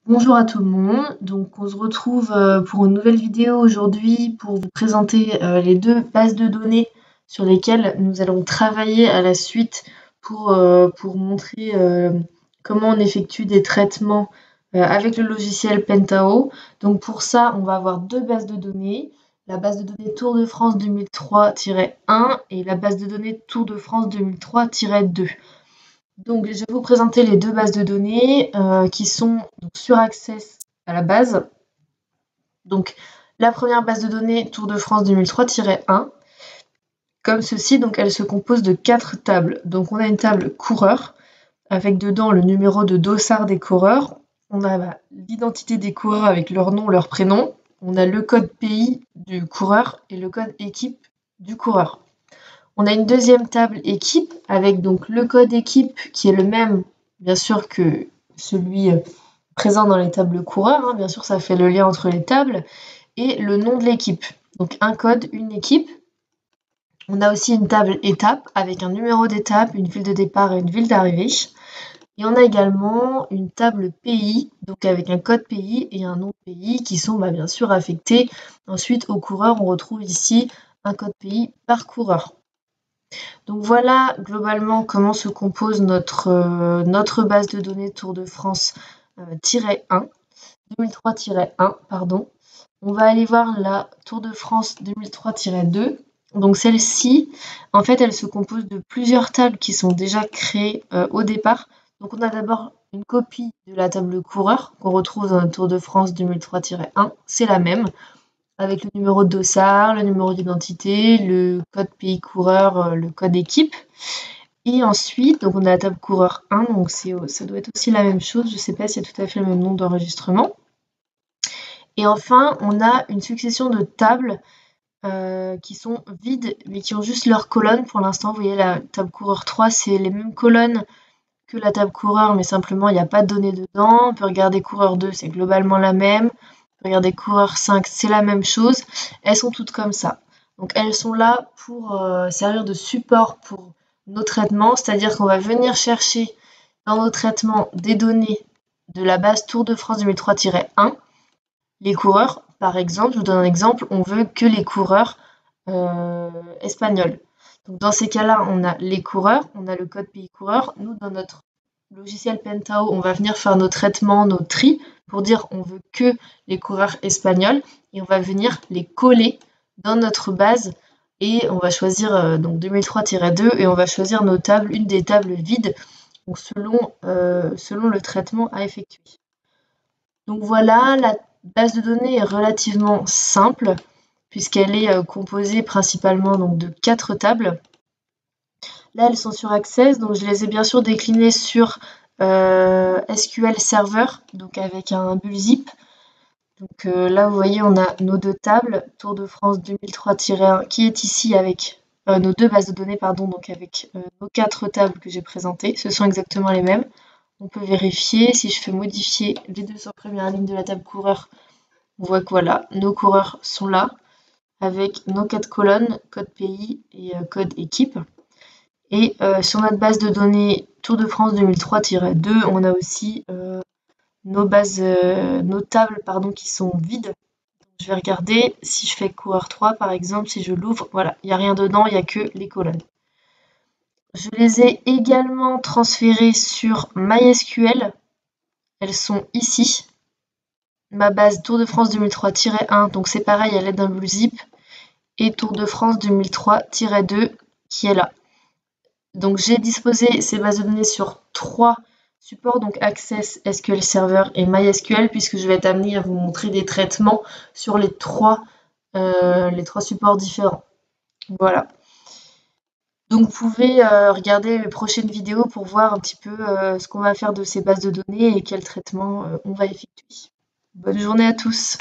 Bonjour à tout le monde, donc on se retrouve pour une nouvelle vidéo aujourd'hui pour vous présenter les deux bases de données sur lesquelles nous allons travailler à la suite pour montrer comment on effectue des traitements avec le logiciel Pentao. Donc pour ça, on va avoir deux bases de données, la base de données Tour de France 2003-1 et la base de données Tour de France 2003-2. Donc, je vais vous présenter les deux bases de données qui sont donc, sur Access à la base. Donc, la première base de données Tour de France 2003-1, comme ceci. Donc, elle se compose de 4 tables. Donc, on a une table coureur avec dedans le numéro de dossard des coureurs. On a l'identité des coureurs avec leur nom, leur prénom. On a le code pays du coureur et le code équipe du coureur. On a une deuxième table équipe avec donc le code équipe qui est le même, bien sûr, que celui présent dans les tables coureurs. Hein, bien sûr, ça fait le lien entre les tables. Et le nom de l'équipe. Donc un code, une équipe. On a aussi une table étape avec un numéro d'étape, une ville de départ et une ville d'arrivée. Et on a également une table pays, donc avec un code pays et un nom de pays qui sont bien sûr affectés. Ensuite, aux coureurs, on retrouve ici un code pays par coureur. Donc voilà globalement comment se compose notre base de données Tour de France 2003-1, pardon. On va aller voir la Tour de France 2003-2. Donc celle-ci, en fait, elle se compose de plusieurs tables qui sont déjà créées au départ. Donc on a d'abord une copie de la table coureur qu'on retrouve dans la Tour de France 2003-1. C'est la même, avec le numéro de dossard, le numéro d'identité, le code pays coureur, le code équipe. Et ensuite, donc on a la table coureur 1, donc ça doit être aussi la même chose, je ne sais pas s'il y a tout à fait le même nom d'enregistrement. Et enfin, on a une succession de tables qui sont vides, mais qui ont juste leurs colonnes pour l'instant. Vous voyez, la table coureur 3, c'est les mêmes colonnes que la table coureur, mais simplement, il n'y a pas de données dedans. On peut regarder coureur 2, c'est globalement la même. On peut regarder coureur 5, c'est la même chose. Elles sont toutes comme ça. Donc, elles sont là pour servir de support pour nos traitements, c'est-à-dire qu'on va venir chercher dans nos traitements des données de la base Tour de France 2003-1. Les coureurs, par exemple, je vous donne un exemple, on veut que les coureurs espagnols. Donc dans ces cas-là, on a les coureurs, on a le code pays coureur. Nous, dans notre logiciel Pentao, on va venir faire nos traitements, nos tris, pour dire on veut que les coureurs espagnols, et on va venir les coller dans notre base, et on va choisir donc 2003-2, et on va choisir nos tables, une des tables vides, donc selon le traitement à effectuer. Donc voilà, la base de données est relativement simple, puisqu'elle est composée principalement donc, de 4 tables. Là, elles sont sur Access, donc je les ai bien sûr déclinées sur SQL Server, donc avec un bull zip. Donc là, vous voyez, on a nos deux tables, Tour de France 2003-1, qui est ici avec nos deux bases de données, pardon, donc avec nos 4 tables que j'ai présentées. Ce sont exactement les mêmes. On peut vérifier, si je fais modifier les 200 premières lignes de la table coureur, on voit que voilà, nos coureurs sont là, avec nos 4 colonnes, code pays et code équipe. Et sur notre base de données Tour de France 2003-2, on a aussi nos tables qui sont vides. Je vais regarder, si je fais coureur 3 par exemple, si je l'ouvre, voilà, il n'y a rien dedans, il n'y a que les colonnes. Je les ai également transférées sur MySQL. Elles sont ici. Ma base Tour de France 2003-1, donc c'est pareil à l'aide d'un bull zip. Et Tour de France 2003-2 qui est là. Donc j'ai disposé ces bases de données sur 3 supports, donc Access, SQL Server et MySQL, puisque je vais être amenée à vous montrer des traitements sur les trois supports différents. Voilà. Donc vous pouvez regarder mes prochaines vidéos pour voir un petit peu ce qu'on va faire de ces bases de données et quel traitement on va effectuer. Bonne journée à tous!